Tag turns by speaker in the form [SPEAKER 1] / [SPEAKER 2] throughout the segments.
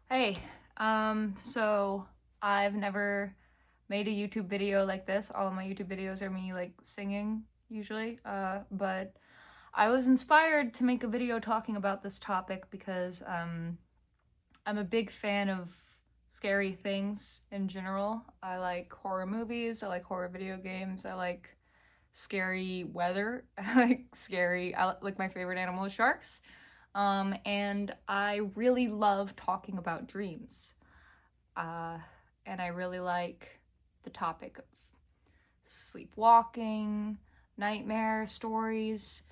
[SPEAKER 1] Hey, so I've never made a YouTube video like this. All of my YouTube videos are me like singing usually. But I was inspired to make a video talking about this topic because I'm a big fan of scary things in general. I like horror movies, I like horror video games, I like scary weather, I like my favorite animal is sharks. And I really love talking about dreams. Uh, and I really like the topic of sleepwalking, nightmare stories,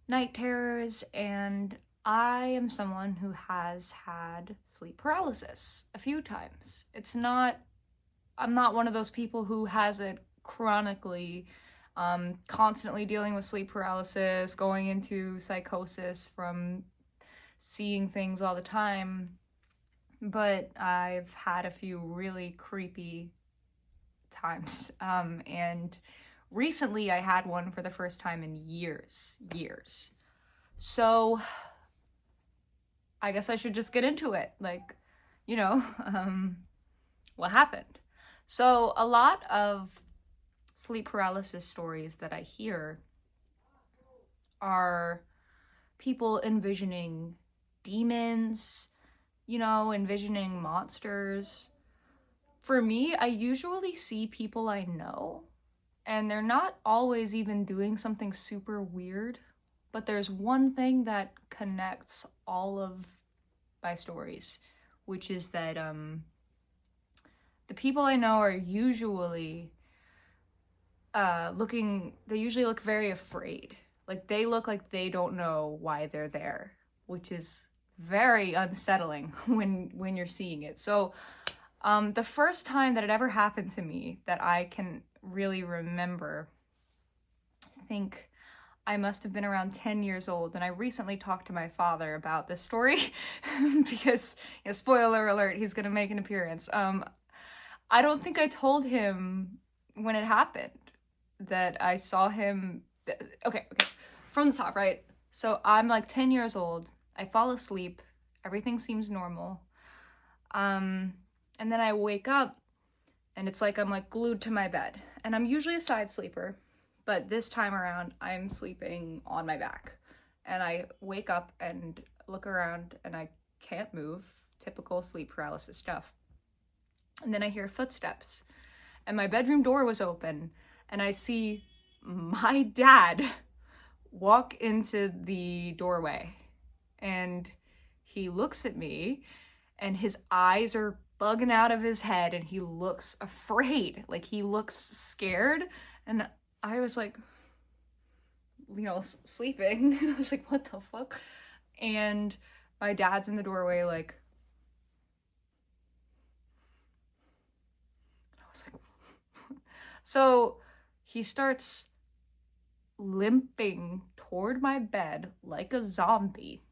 [SPEAKER 1] night terrors, and I am someone who has had sleep paralysis a few times. I'm not one of those people who has it chronically, constantly dealing with sleep paralysis, going into psychosis from seeing things all the time, but I've had a few really creepy times. And recently I had one for the first time in years. So I guess I should just get into it. You know, what happened? So a lot of sleep paralysis stories that I hear are people envisioning demons, envisioning monsters. For me, I usually see people I know, and they're not always even doing something super weird, but there's one thing that connects all of my stories, which is that the people I know are usually they usually look very afraid. Like they look like they don't know why they're there, which is very unsettling when you're seeing it. So the first time that it ever happened to me that I can really remember, I think I must have been around 10 years old, and I recently talked to my father about this story because, spoiler alert, he's gonna make an appearance. I don't think I told him when it happened that I saw him. Okay, from the top, right? So I'm like 10 years old. I fall asleep. Everything seems normal. And then I wake up and it's like I'm like glued to my bed. And I'm usually a side sleeper, but this time around I'm sleeping on my back. And I wake up and look around and I can't move. Typical sleep paralysis stuff. And then I hear footsteps and my bedroom door was open and I see my dad walk into the doorway and he looks at me and his eyes are bugging out of his head and he looks afraid, like he looks scared. And I was like, sleeping. I was like, what the fuck? And my dad's in the doorway, like, I was like, so he starts limping toward my bed like a zombie.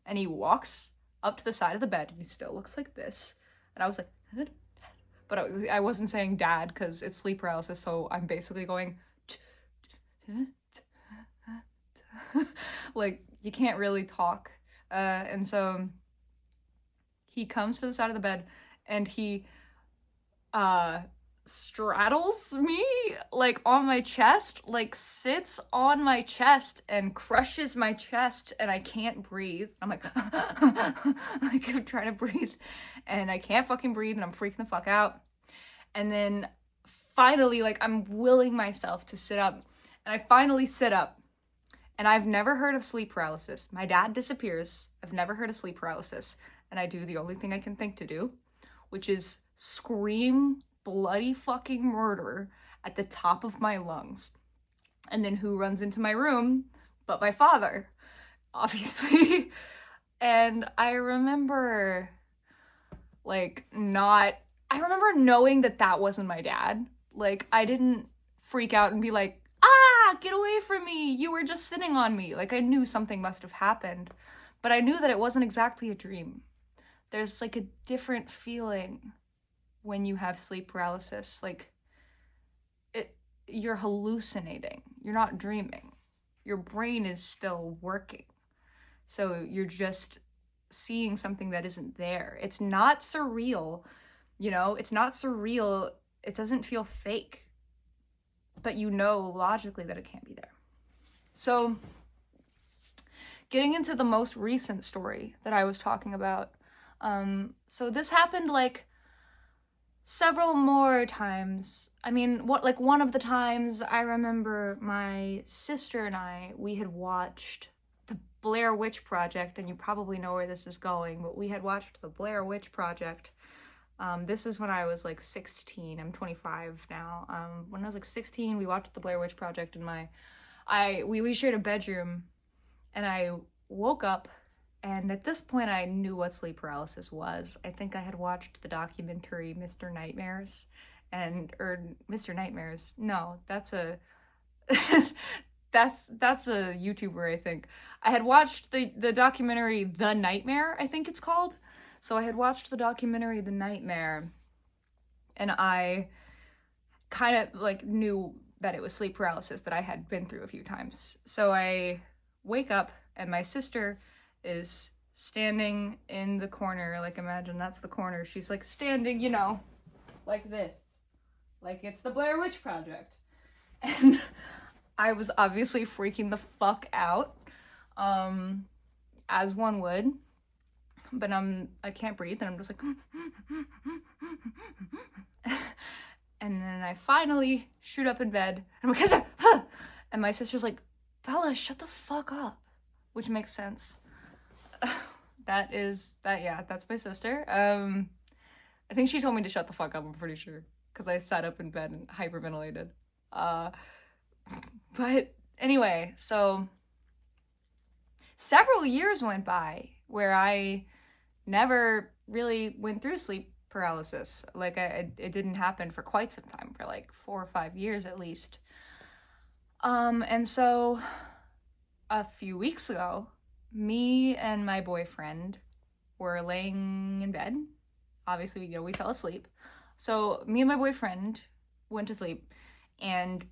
[SPEAKER 1] And he walks up to the side of the bed and he still looks like this. And I was like, Dad? But I wasn't saying dad because it's sleep paralysis, so I'm basically going, like, you can't really talk. And so he comes to the side of the bed and he straddles me like on my chest, like sits on my chest and crushes my chest, and I can't breathe. I'm like, like I'm trying to breathe and I can't fucking breathe and I'm freaking the fuck out. And then finally, like, I'm willing myself to sit up, and I finally sit up. And I've never heard of sleep paralysis. My dad disappears. I've never heard of sleep paralysis. And I do the only thing I can think to do, which is scream bloody fucking murder at the top of my lungs. And then who runs into my room but my father, obviously. And I remember, I remember knowing that that wasn't my dad. Like, I didn't freak out and be like, ah, get away from me. You were just sitting on me. Like, I knew something must have happened, but I knew that it wasn't exactly a dream. There's like a different feeling when you have sleep paralysis. Like, you're hallucinating. You're not dreaming. Your brain is still working. So you're just seeing something that isn't there. It's not surreal, you know? It's not surreal. It doesn't feel fake. But you know logically that it can't be there. So, getting into the most recent story that I was talking about. So this happened like several more times. I mean, one of the times I remember my sister and we had watched the Blair Witch Project, and you probably know where this is going, but we had watched the Blair Witch Project. This is when I was like 16. I'm 25 now. When I was like 16, we watched the Blair Witch Project, and we shared a bedroom, and I woke up, and at this point I knew what sleep paralysis was. I think I had watched the documentary Mr. Nightmares, or Mr. Nightmares. No, that's a that's a YouTuber, I think. I had watched the documentary The Nightmare, I think it's called. So I had watched the documentary The Nightmare, and I kind of like knew that it was sleep paralysis that I had been through a few times. So I wake up, and my sister is standing in the corner. Like, imagine that's the corner. She's like standing, you know, like this. Like it's the Blair Witch Project. And I was obviously freaking the fuck out, as one would. But I can't breathe, and I'm just like, and then I finally shoot up in bed, and I'm like, huh! And my sister's like, Bella, shut the fuck up, which makes sense. That's my sister. I think she told me to shut the fuck up, I'm pretty sure, because I sat up in bed and hyperventilated. But anyway, so several years went by where I never really went through sleep paralysis. Like, it didn't happen for quite some time, for like 4 or 5 years at least. And so a few weeks ago, me and my boyfriend were laying in bed. Obviously, you know, we fell asleep. So me and my boyfriend went to sleep, and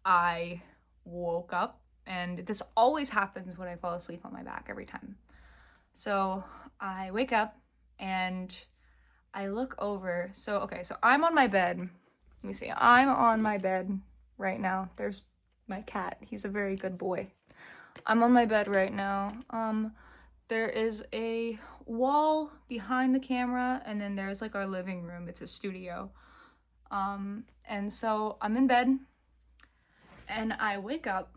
[SPEAKER 1] I woke up, and this always happens when I fall asleep on my back every time. So I wake up and I look over. So I'm on my bed. Let me see. I'm on my bed right now. There's my cat. He's a very good boy. I'm on my bed right now. There is a wall behind the camera, and then there's like our living room. It's a studio. And so I'm in bed, and I wake up,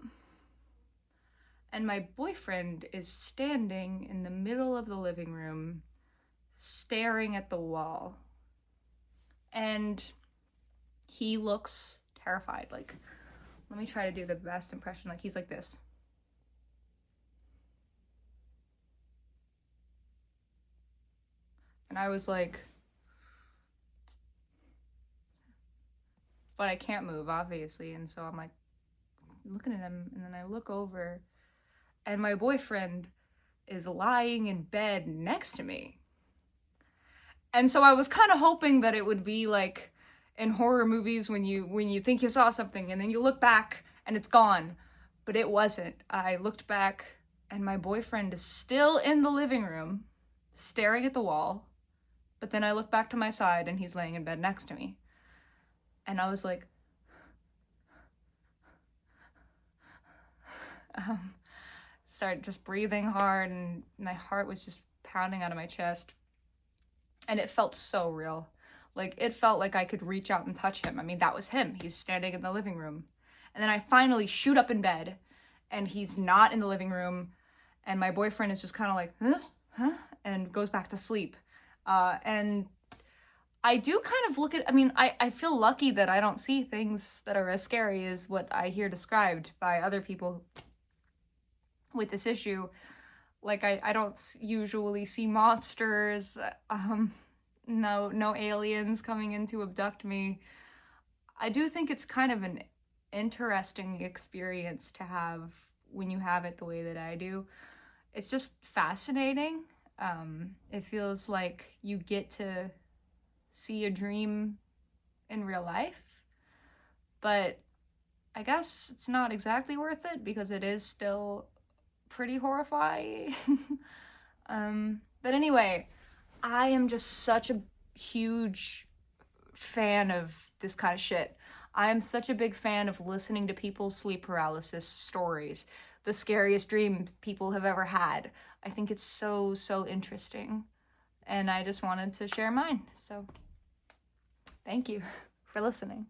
[SPEAKER 1] and my boyfriend is standing in the middle of the living room, staring at the wall. And he looks terrified. Like, let me try to do the best impression. Like, he's like this. And I was like, but I can't move, obviously. And so I'm like looking at him, and then I look over, and my boyfriend is lying in bed next to me. And so I was kind of hoping that it would be like in horror movies when you think you saw something and then you look back and it's gone. But it wasn't. I looked back, and my boyfriend is still in the living room, staring at the wall. But then I look back to my side, and he's laying in bed next to me. And I was like, started just breathing hard, and my heart was just pounding out of my chest. And it felt so real. Like, it felt like I could reach out and touch him. I mean, that was him. He's standing in the living room. And then I finally shoot up in bed, and he's not in the living room. And my boyfriend is just kind of like, huh? And goes back to sleep. And I do kind of look at, I feel lucky that I don't see things that are as scary as what I hear described by other people with this issue. Like, I don't usually see monsters, no aliens coming in to abduct me. I do think it's kind of an interesting experience to have when you have it the way that I do. It's just fascinating. It feels like you get to see a dream in real life, but I guess it's not exactly worth it because it is still pretty horrifying. But anyway, I am just such a huge fan of this kind of shit. I am such a big fan of listening to people's sleep paralysis stories, the scariest dreams people have ever had. I think it's so, so interesting. And I just wanted to share mine. So thank you for listening.